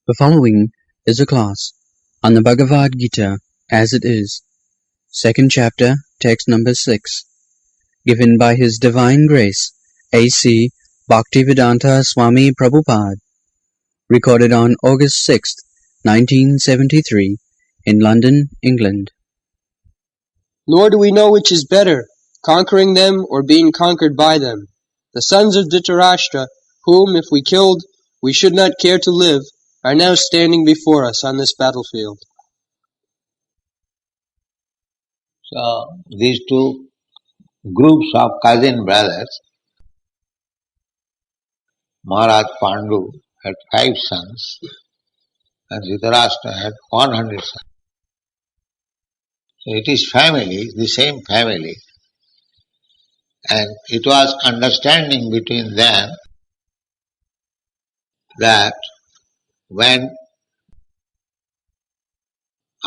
The following is a class on the Bhagavad Gita as it is, second chapter, text number 6, given by His Divine Grace, A.C. Bhaktivedanta Swami Prabhupada, recorded on August 6, 1973, in London, England. Nor do we know which is better, conquering them or being conquered by them. The sons of Dhritarashtra, whom, if we killed, we should not care to live, are now standing before us on this battlefield. So, these two groups of cousin brothers, Maharaj Pandu had 5 sons and Dhritarashtra had 100 sons. So it is family, the same family, and it was understanding between them that when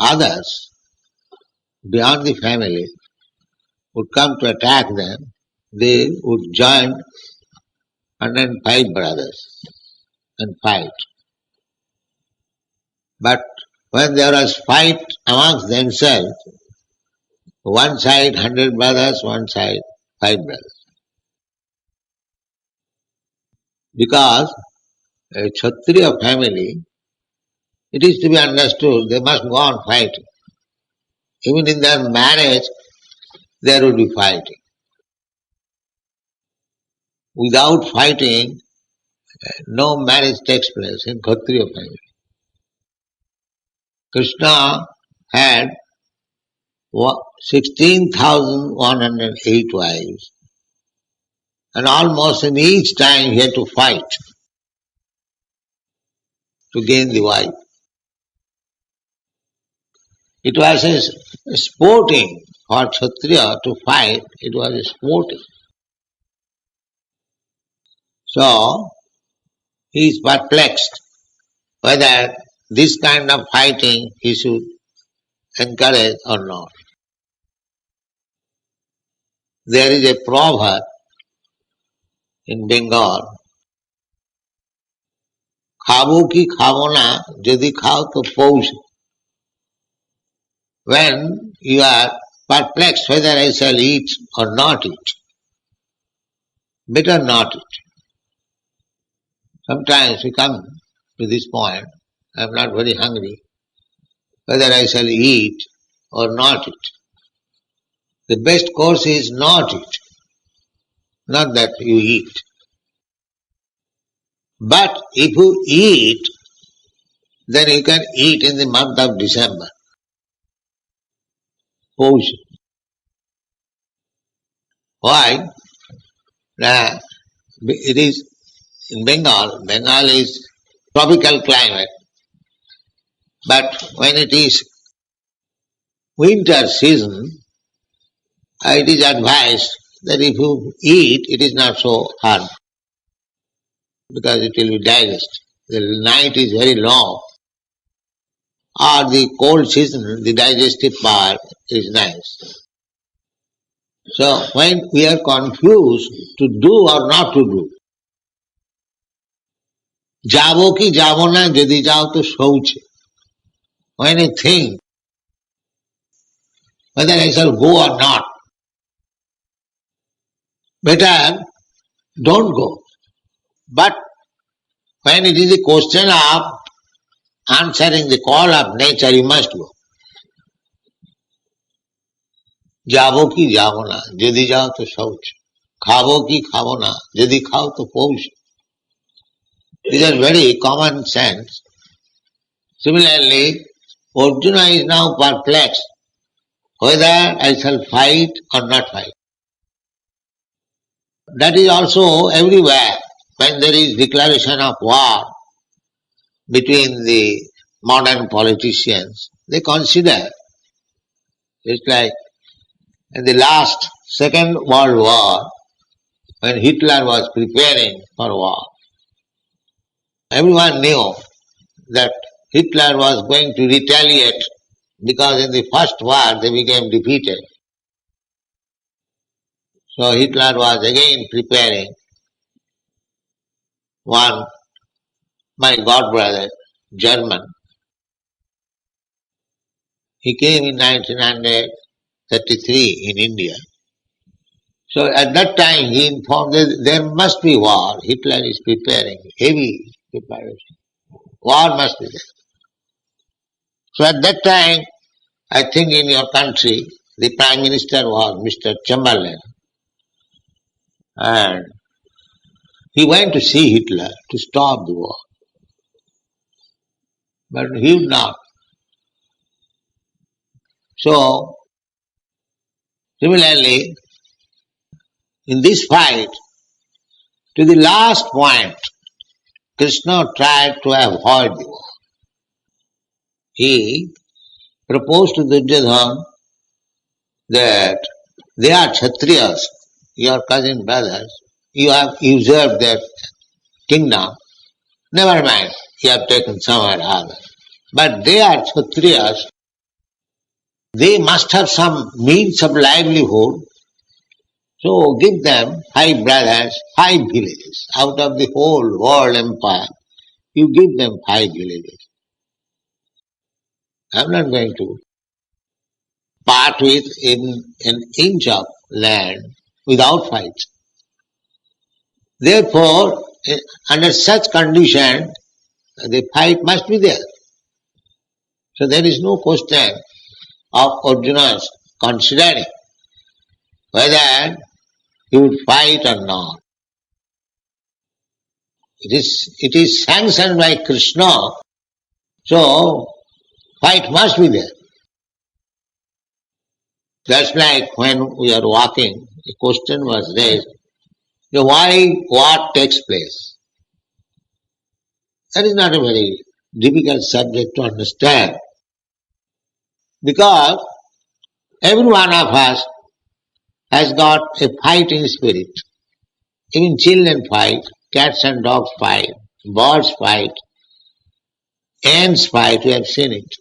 others beyond the family would come to attack them, they would join 105 brothers and fight. But when there was fight amongst themselves, one side 100 brothers, one side 5 brothers. Because a Kshatriya family, it is to be understood, they must go on fighting. Even in their marriage, there would be fighting. Without fighting, no marriage takes place in Kshatriya family. Krishna had 16,108 wives, and almost in each time he had to fight to gain the wife. It was a sporting for Kshatriya to fight, it was a sporting. So, he is perplexed whether this kind of fighting he should encourage or not. There is a proverb in Bengal, "Khabo ki khabo na, jodi khao to pouch." When you are perplexed whether I shall eat or not eat, better not eat. Sometimes we come to this point, I am not very hungry, whether I shall eat or not eat. The best course is not eat, not that you eat. But if you eat, then you can eat in the month of December. Pouch. Why? It is in Bengal. Bengal is tropical climate. But when it is winter season, it is advised that if you eat, it is not so hard, because it will be digested. The night is very long, or the cold season, the digestive power is nice. So when we are confused to do or not to do, jabo ki jabo na, jadi jao to shouche. When you think whether I shall go or not, better don't go. But when it is a question of answering the call of nature, you must go. Jabo ki jabo na, jadi jao to shouch. Khabo ki khabo na, jadi khao to pouch. These are very common sense. Similarly, Arjuna is now perplexed whether I shall fight or not fight. That is also everywhere. When there is declaration of war between the modern politicians, they consider, it's like in the last Second World War, when Hitler was preparing for war, everyone knew that Hitler was going to retaliate, because in the first war they became defeated. So Hitler was again preparing. One, my god brother, German. He came in 1933 in India. So at that time he informed that there must be war. Hitler is preparing heavy preparation. War must be there. So at that time, I think in your country, the Prime Minister was Mr. Chamberlain. And he went to see Hitler to stop the war. But he would not. So, similarly, in this fight, to the last point, Krishna tried to avoid the war. He proposed to Duryodhana that they are Kshatriyas, your cousin brothers, you have usurped their kingdom. Never mind, you have taken somewhere other. But they are Kshatriyas, they must have some means of livelihood. So give them 5 brothers, 5 villages. Out of the whole world empire, you give them 5 villages. I am not going to part with even an inch of land without fight. Therefore, under such condition, the fight must be there. So there is no question of Arjuna's considering whether he would fight or not. It is sanctioned by Krishna, so fight must be there. Just like when we are walking, the question was raised, why what takes place? That is not a very difficult subject to understand. Because every one of us has got a fighting spirit. Even children fight, cats and dogs fight, birds fight, ants fight, we have seen it.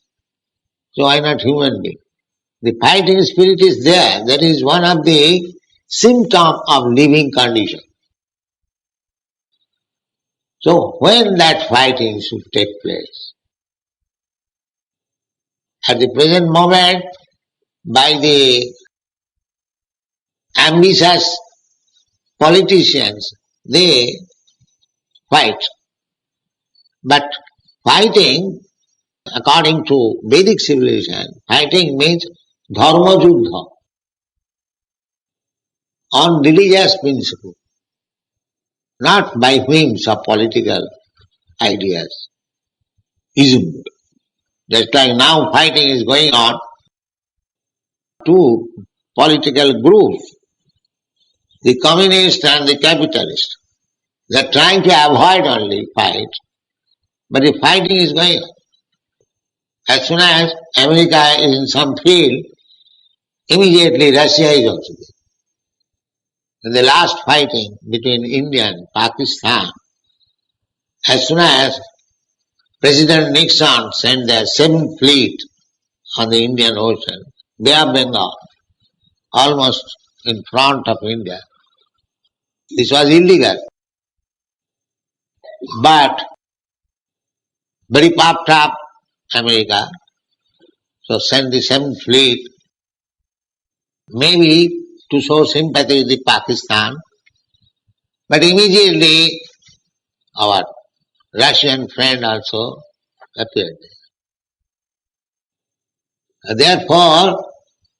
So why not human being? The fighting spirit is there. That is one of the symptoms of living condition. So when that fighting should take place? At the present moment, by the ambitious politicians, they fight. But fighting, according to Vedic civilization, fighting means dharma juddha, on religious principle, not by whims of political ideas, ism. Just like now fighting is going on, two political groups, the communist and the capitalist. They are trying to avoid only fight, but the fighting is going on. As soon as America is in some field, immediately Russia is also there. In the last fighting between India and Pakistan, as soon as President Nixon sent their 7th fleet on the Indian Ocean, Bay of Bengal, almost in front of India, this was illegal. But very puffed up America, so sent the 7th fleet, maybe to show sympathy with the Pakistan, but immediately our Russian friend also appeared there. Therefore,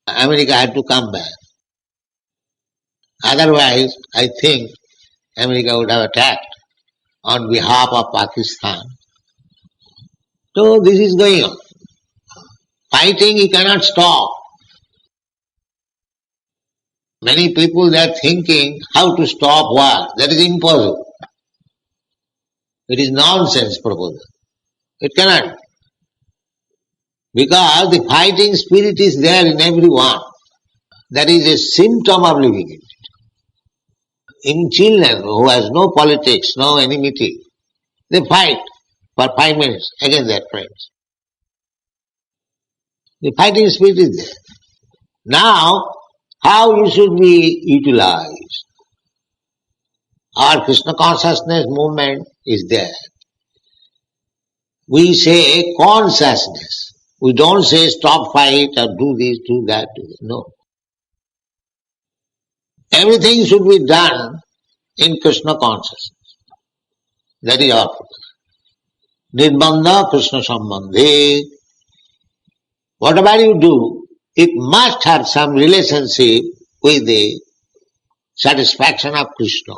America had to come back. Otherwise, I think America would have attacked on behalf of Pakistan. So this is going on. Fighting you cannot stop. Many people they are thinking how to stop war. That is impossible. It is nonsense proposal. It cannot. Because the fighting spirit is there in everyone. That is a symptom of living in it. In children who has no politics, no enmity, they fight for 5 minutes against their friends. The fighting spirit is there. Now, how you should be utilized? Our Krishna consciousness movement is there. we say consciousness. We don't say stop fight or do this, do that. No. Everything should be done in Krishna consciousness. That is our purpose. Nirbandha Krishna Sambandhe. Whatever you do, it must have some relationship with the satisfaction of Krishna.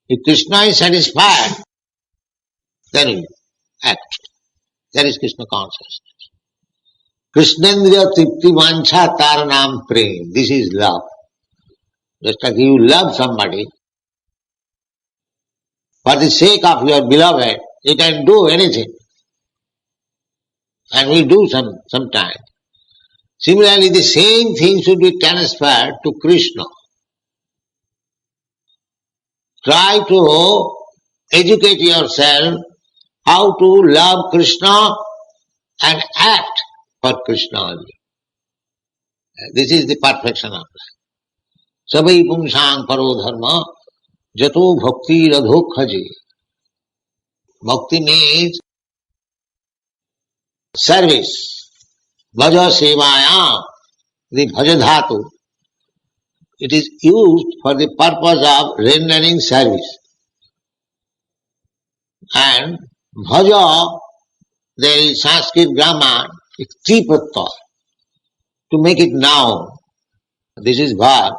If Krishna is satisfied, then you act. That is Krishna consciousness. Krishnendriya tripti vancha taranam prem. This is love. Just like you love somebody, for the sake of your beloved, you can do anything. And we do sometimes. Similarly, the same thing should be transferred to Krishna. Try to educate yourself how to love Krishna and act for Krishna only. This is the perfection of life. Sabai pumsang paro dharma jato bhakti radhokhaji. Bhakti means service. Bhaja sevaya, the bhaja dhatu. It is used for the purpose of rendering service. And bhaja, there is Sanskrit grammar, it's tripatta. To make it noun, this is verb.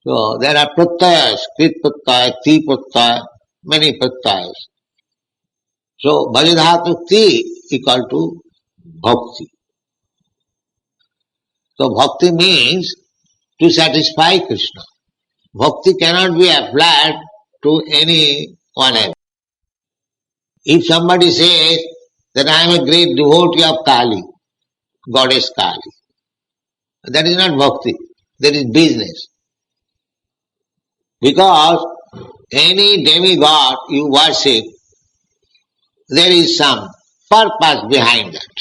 So there are pratyayas, krit pratyaya, ti pratyaya, many pratyayas. So bhajadhatu ti equal to bhakti. So bhakti means to satisfy Krishna. Bhakti cannot be applied to anyone else. If somebody says that I am a great devotee of Kali, goddess Kali, that is not bhakti, that is business. Because any demigod you worship, there is some purpose behind that.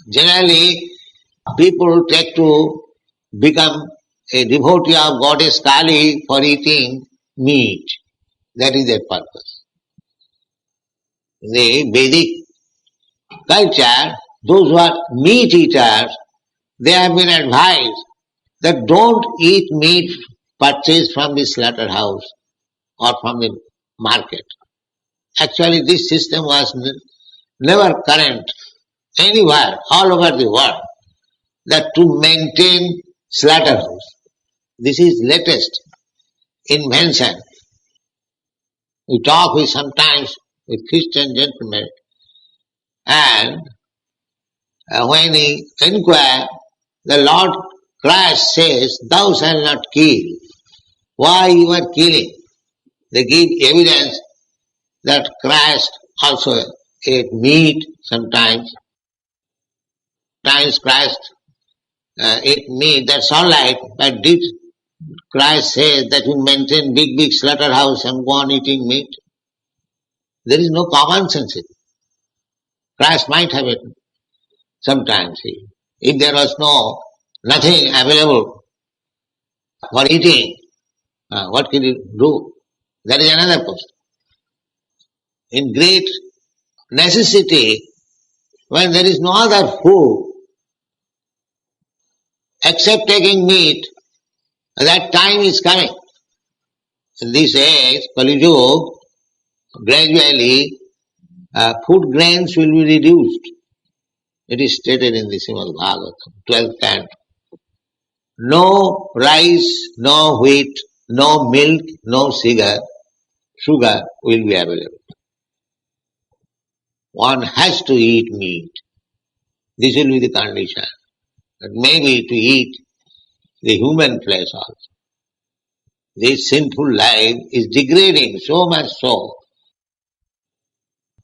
Generally, people take to become a devotee of goddess Kali for eating meat. That is their purpose. In the Vedic culture, those who are meat eaters, they have been advised that don't eat meat purchased from the slaughterhouse or from the market. Actually, this system was never current anywhere, all over the world, that to maintain slaughterhouse. This is latest invention. We talk with sometimes with Christian gentlemen, and when he inquire, the Lord Christ says, "Thou shalt not kill." Why you are killing? They give evidence that Christ also ate meat sometimes. Sometimes Christ ate meat, that's all right, but did Christ say that you maintain big slaughterhouse and go on eating meat? There is no common sense in it. Christ might have it sometimes. If there was nothing available for eating, what can he do? That is another question. In great necessity, when there is no other food except taking meat, that time is coming. In this age, Kali Yuga, gradually food grains will be reduced. It is stated in the Srimad Bhagavatam, 12th canto. No rice, no wheat, no milk, no sugar will be available. One has to eat meat. This will be the condition. But maybe to eat the human flesh also. This sinful life is degrading so much so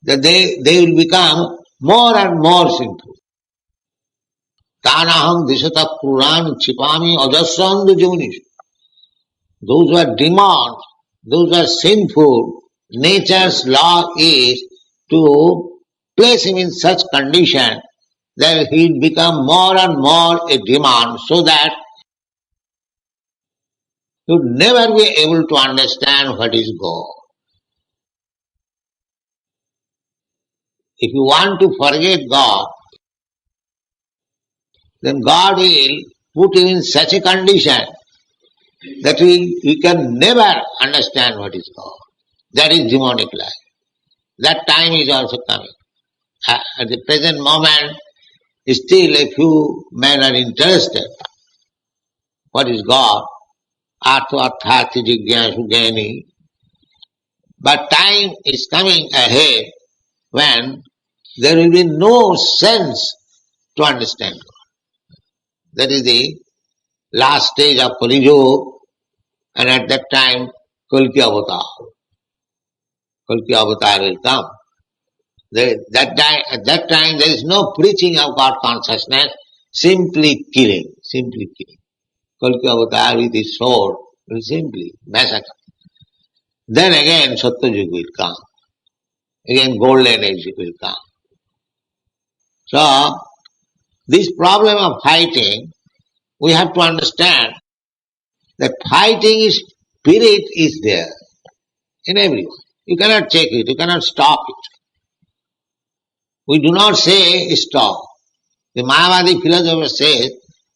that they will become more and more sinful. Tanaham dishata puran chipami ajasrandu junish. Those who are demons, those who are sinful, nature's law is to place him in such condition that he will become more and more a demon, so that he would never be able to understand what is God. If you want to forget God, then God will put you in such a condition that we can never understand what is God. That is demonic life. That time is also coming. At the present moment, still a few men are interested. What is God? Artha arthati jigyasu gyani. But time is coming ahead when there will be no sense to understand God. That is the last stage of Kali Yuga, and at that time Kalki Avatar. Kalki Avatar will come. At that time there is no preaching of God consciousness, simply killing. Kalki Avatar with his sword will simply massacre. Then again Satyajug will come. Again golden age will come. So this problem of fighting, we have to understand that fighting spirit is there in everyone. You cannot check it, you cannot stop it. We do not say stop. The Mayavadi philosopher says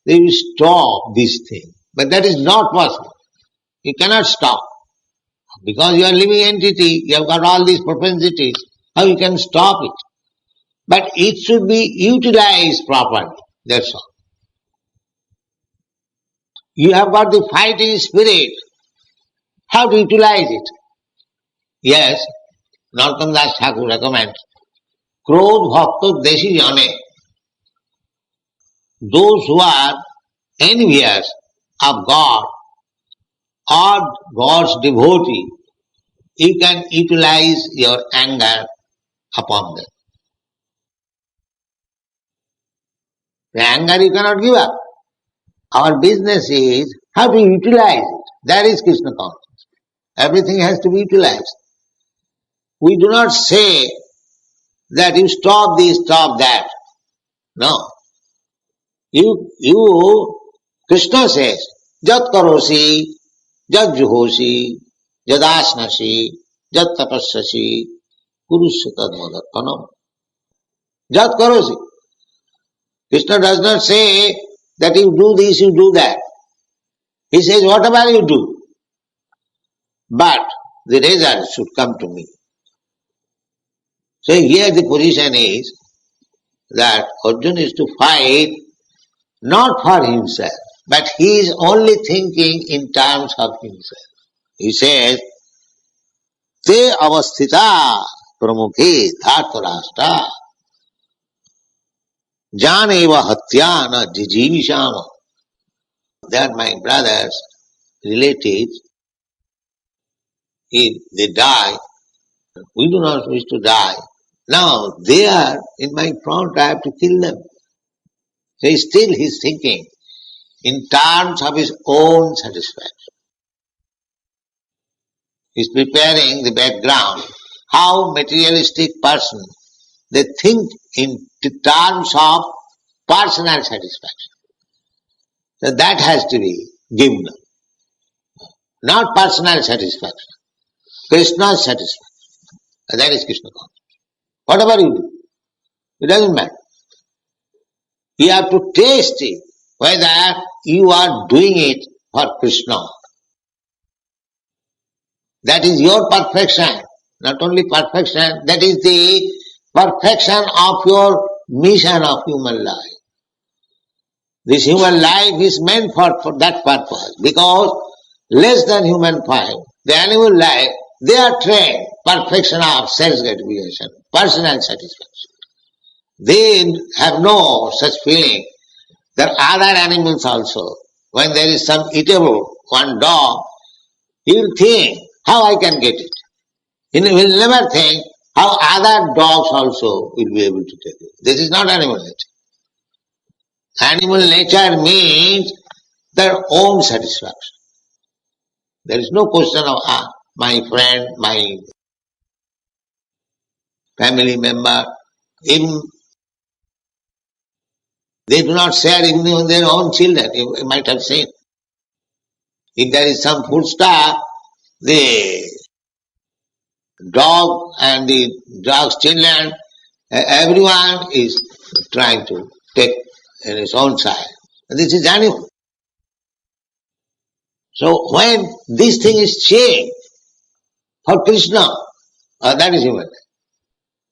they will stop this thing. But that is not possible. You cannot stop. Because you are a living entity, you have got all these propensities, how you can stop it? But it should be utilized properly. That's all. You have got the fighting spirit. How to utilize it? Yes, Narottam Das Thakur recommends, Krodh Bhakta Deshi Jane, those who are envious of God or God's devotee, you can utilize your anger upon them. The anger you cannot give up. Our business is how to utilize it. That is Krishna consciousness. Everything has to be utilized. We do not say that you stop this, stop that. No. Krishna says, Jat karosi, jat juhosi, jadasnasi, jat tapassasi, kurusya tadmadatpanam. Jat karosi. Krishna does not say that you do this, you do that. He says, whatever you do, but the result should come to me. So here the position is that Arjuna is to fight not for himself, but he is only thinking in terms of himself. He says, Te avasthita pramukhe dhartarashtra janeva hatyana jijivishama. They are my brothers, relatives. If they die, we do not wish to die. Now they are in my front, I have to kill them. So still he is thinking in terms of his own satisfaction. He is preparing the background. How materialistic person, they think in terms of personal satisfaction. So that has to be given. Not personal satisfaction. Krishna's satisfaction. And that is Krishna consciousness. Whatever you do, it doesn't matter. You have to taste it, whether you are doing it for Krishna. That is your perfection. Not only perfection, that is the perfection of your mission of human life. This human life is meant for that purpose, because less than human life, the animal life, they are trained, perfection of self-gratification, personal satisfaction. They have no such feeling that other animals also, when there is some eatable, one dog, he will think, how I can get it. He will never think how other dogs also will be able to take it. This is not animal nature. Animal nature means their own satisfaction. There is no question of my friend, my family member. Even they do not share even their own children. You might have seen. If there is some food stuff, the dog and the dog's children, Everyone is trying to take in his own side. This is animal. So when this thing is changed for Krishna, that is human life.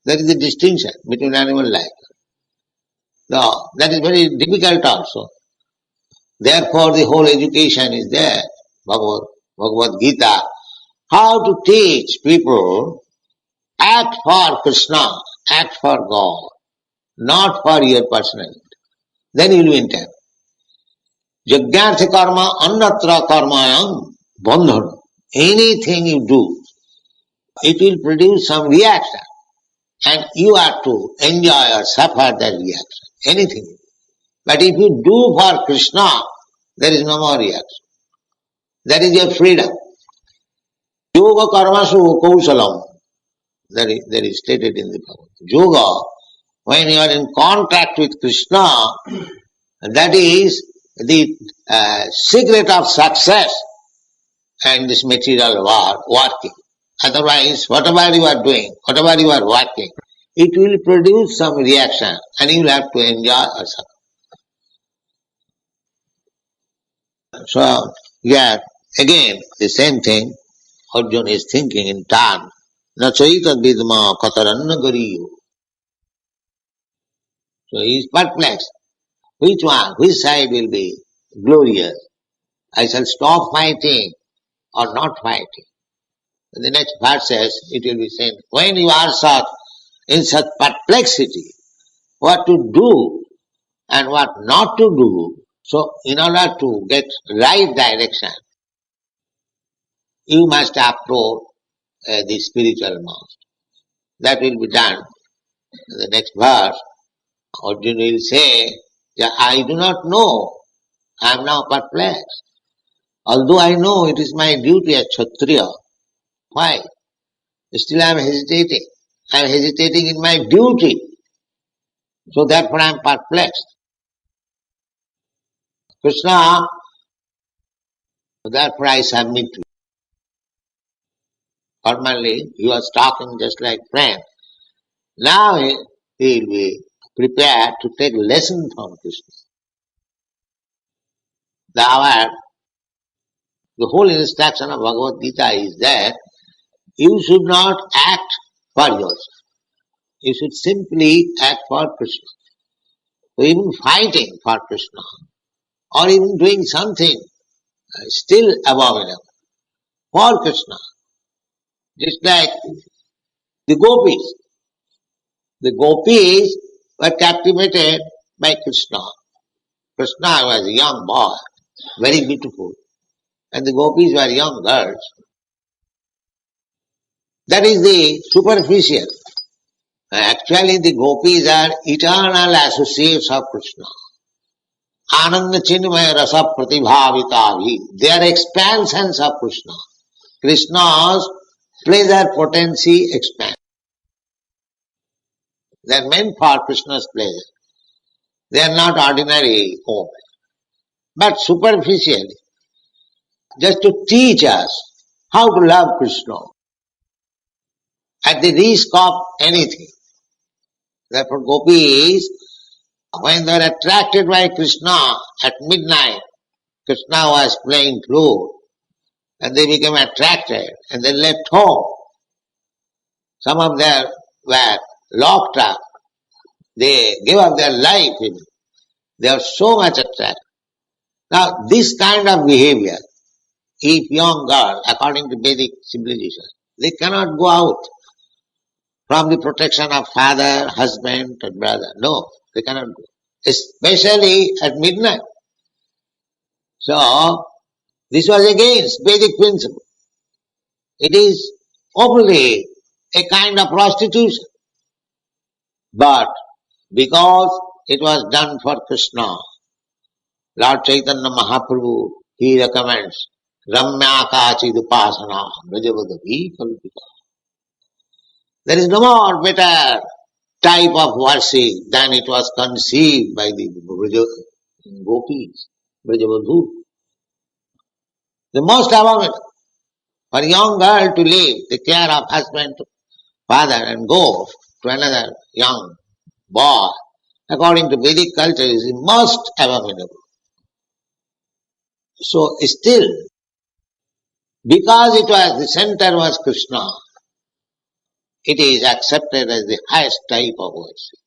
That is the distinction between animal life. No, that is very difficult also. Therefore the whole education is there, Bhagavad Gita, how to teach people act for Krishna, act for God, not for your personality. Then you will enter. Jagyartha karma annatra karmayam bandhana. Anything you do, it will produce some reaction. And you are to enjoy or suffer that reaction. Anything. But if you do for Krishna, there is no more reaction. That is your freedom. Yoga karmasu kausalam. That is stated in the Bhagavad. Yoga, when you are in contact with Krishna, that is the secret of success and this material working. Otherwise, whatever you are doing, whatever you are working, it will produce some reaction and you will have to enjoy or suffer. So, yeah, again, the same thing, Arjuna is thinking in turn. Na chaita vidma kataranna gariyo. So he is perplexed. Which one, which side will be glorious? I shall stop fighting or not fighting. The next verse says, it will be saying, when you are in such perplexity, what to do and what not to do, so in order to get right direction, you must approach the spiritual master. That will be done. In the next verse, Arjuna will say, I do not know, I am now perplexed. Although I know it is my duty as Kshatriya. Why? Still I am hesitating. I am hesitating in my duty. So therefore I am perplexed. Krishna, therefore I submit to you. Formerly he was talking just like friend. Now he will be prepared to take lesson from Krishna. The whole instruction of Bhagavad Gita is that you should not act for yourself. You should simply act for Krishna. So even fighting for Krishna or even doing something still abominable for Krishna. Just like the gopis. The gopis were captivated by Krishna. Krishna was a young boy, very beautiful, and the gopis were young girls. That is the superficial. Actually, the gopis are eternal associates of Krishna. Ananda Chinmaya Rasa Pratibhavitavi. They are expansions of Krishna. Krishna's pleasure potency expands. They are meant for Krishna's pleasure. They are not ordinary women. But superficially, just to teach us how to love Krishna at the risk of anything. Therefore, gopis, when they were attracted by Krishna at midnight, Krishna was playing flute, and they became attracted, and they left home. Some of them were locked up. They gave up their life. They are so much attracted. Now, this kind of behavior, if young girl, according to Vedic civilization, they cannot go out from the protection of father, husband, and brother. No, they cannot go. Especially at midnight. So, this was against Vedic principle. It is openly a kind of prostitution. But because it was done for Krishna, Lord Chaitanya Mahaprabhu, he recommends Ramya Kachid Upasana Brajavadavi Kalpita. There is no more better type of worship than it was conceived by the gopis, Brajavadhu. The most abominable for a young girl to leave the care of husband, father and go to another young boy, according to Vedic culture, is most abominable. So still, because it was the center was Krishna, it is accepted as the highest type of worship.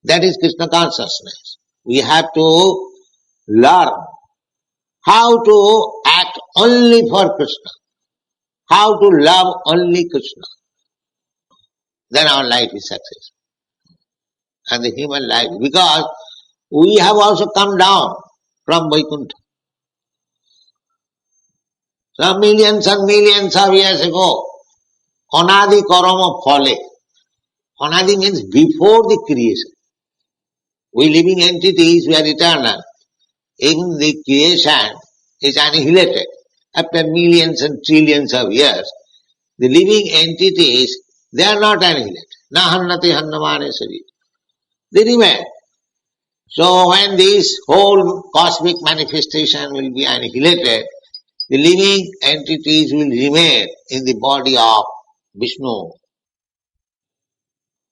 That is Krishna consciousness. We have to learn how to act only for Krishna, how to love only Krishna. Then our life is successful. And the human life, because we have also come down from Vaikuntha. Some millions and millions of years ago, Anadi Karama Phale. Anadi means before the creation. We living entities, we are eternal. Even the creation is annihilated. After millions and trillions of years, the living entities, they are not annihilated. Nahannati hannamane sari. They remain. So when this whole cosmic manifestation will be annihilated, the living entities will remain in the body of Vishnu.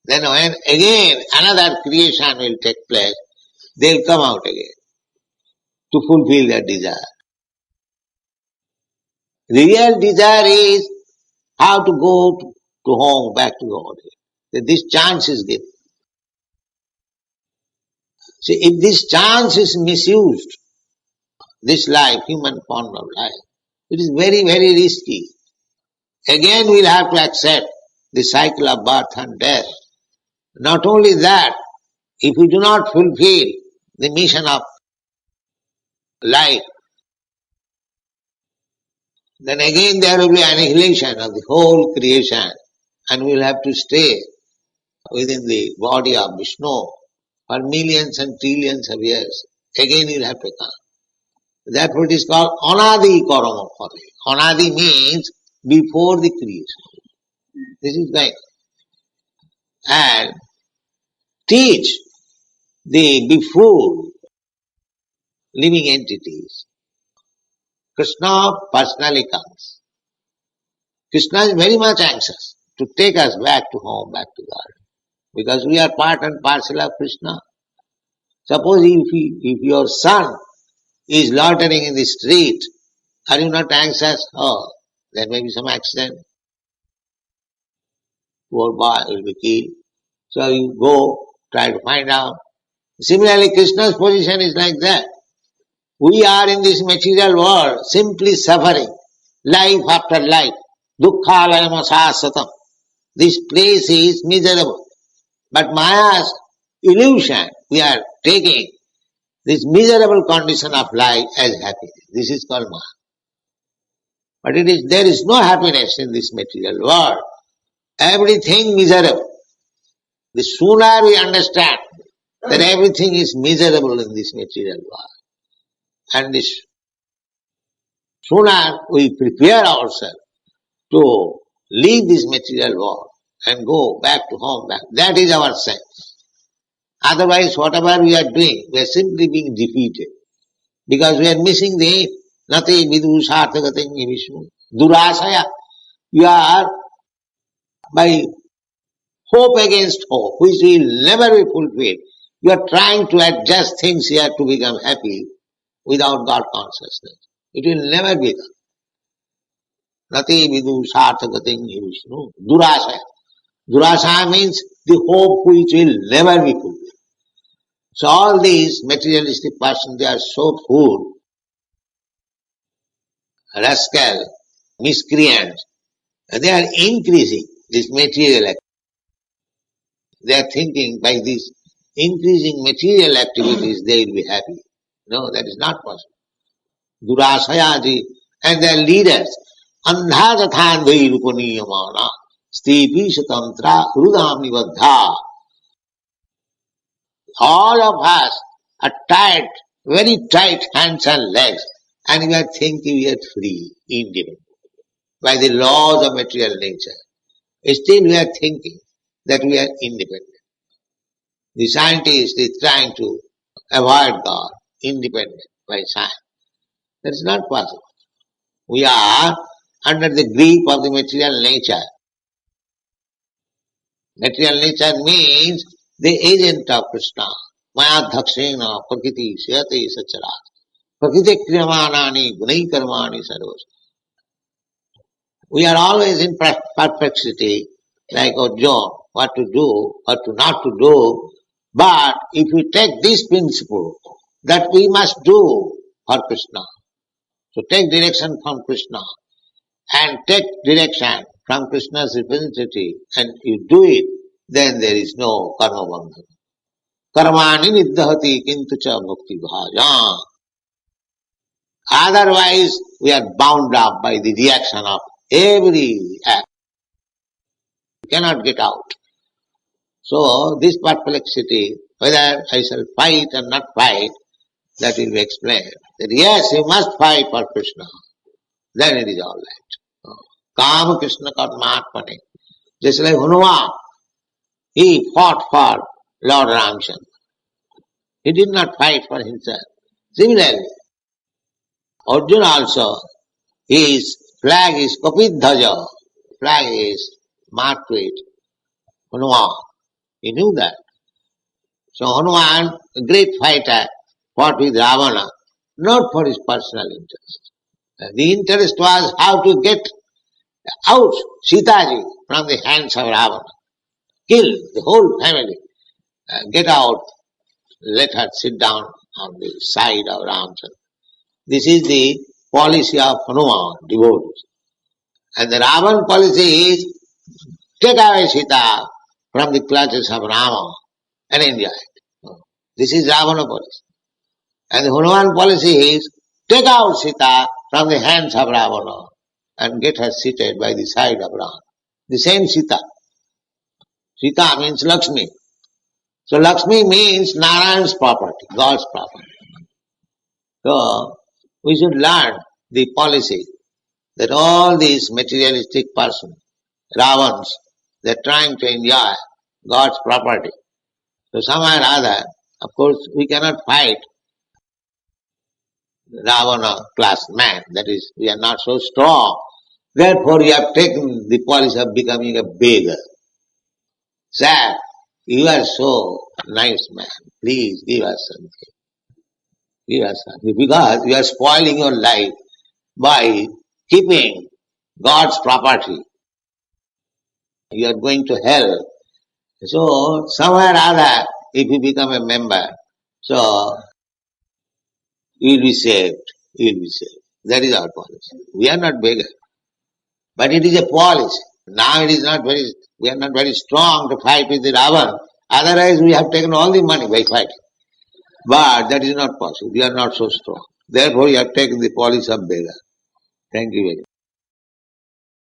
Then when again another creation will take place, they will come out again to fulfill their desire. The real desire is how to go to home, back to God. This chance is given. See, if this chance is misused, this life, human form of life, it is very, very risky. Again we'll have to accept the cycle of birth and death. Not only that, if we do not fulfill the mission of life, then again there will be annihilation of the whole creation and we will have to stay within the body of Vishnu for millions and trillions of years. Again you will have to come. That's what is called Anadi Karama Phale. Anadi means before the creation. This is going. And teach the before living entities. Krishna personally comes. Krishna is very much anxious to take us back to home, back to God. Because we are part and parcel of Krishna. Suppose if your son is loitering in the street, are you not anxious? Oh, there may be some accident. Poor boy will be killed. So you go, try to find out. Similarly, Krishna's position is like that. We are in this material world simply suffering, life after life. Dukkhalayam asasatam. This place is miserable. But Maya's illusion, we are taking this miserable condition of life as happiness. This is called Maya. But there is no happiness in this material world. Everything miserable. The sooner we understand that everything is miserable in this material world, and the sooner we prepare ourselves to leave this material world and go back to home, that is our sense. Otherwise, whatever we are doing, we are simply being defeated. Because we are missing the aim. Nati vidu sarthagatim vishnu. Durasaya. You are by hope against hope, which will never be fulfilled. You are trying to adjust things here to become happy without God consciousness. It will never be done. Nati vidu sarthagatim vishnu. Durasaya. Durasaya means the hope which will never be fulfilled. So all these materialistic persons, they are so full, rascal, miscreants, they are increasing this material activity. They are thinking by these increasing material activities they will be happy. No, that is not possible. Durasayaji and their leaders, andhadathandhai rupaniyamana, stepi shatantra rudam nivadha. All of us are tied, very tight hands and legs, and we are thinking we are free, independent, by the laws of material nature. Still we are thinking that we are independent. The scientist is trying to avoid God, independent by science. That is not possible. We are under the grip of the material nature. Material nature means the agent of Krishna. Maya dhakshena prakriti shyate sachara. Prakriti kriyamanani gunai karmani sarvas. We are always in perplexity, like Arjuna, what to do, what to not to do. But if we take this principle, that we must do for Krishna, so take direction from Krishna, and take direction from Krishna's representative, and you do it, then there is no karma bandhana. Karmani niddhati kintu cha bhakti bhaja. Otherwise, we are bound up by the reaction of every act. We cannot get out. So, this perplexity, whether I shall fight or not fight, that will be explained. That yes, you must fight for Krishna. Then it is all right. Kama Krishna Karmatmane. Just like Hanuman, he fought for Lord Ramchandra. He did not fight for himself. Similarly, Arjuna also, his flag is Kapidhaja. Flag is marked with Hanuman. He knew that. So Hanuman, a great fighter, fought with Ravana, not for his personal interest. The interest was how to get out Sitaji from the hands of Ravana. Kill the whole family. Get out. Let her sit down on the side of Ramchandra. This is the policy of Hanuman, devotees. And the Ravan policy is take away Sita from the clutches of Rama and enjoy it. This is Ravana policy. And the Hanuman policy is take out Sita from the hands of Ravana and get her seated by the side of Rama. The same Sita. Sita means Lakshmi. So Lakshmi means Narayan's property, God's property. So we should learn the policy that all these materialistic persons, Ravans, they are trying to enjoy God's property. So somehow or other, of course, we cannot fight Ravana class man. That is, we are not so strong. Therefore, we have taken the policy of becoming a beggar. Sir, you are so nice man. Please give us something. Give us something. Because you are spoiling your life by keeping God's property. You are going to hell. So, somewhere or other, if you become a member, so you will be saved. You will be saved. That is our policy. We are not beggars. But it is a policy. Now it is not we are not very strong to fight with the Ravan. Otherwise we have taken all the money by fighting. But that is not possible. We are not so strong. Therefore we have taken the policy of beggar. Thank you very much.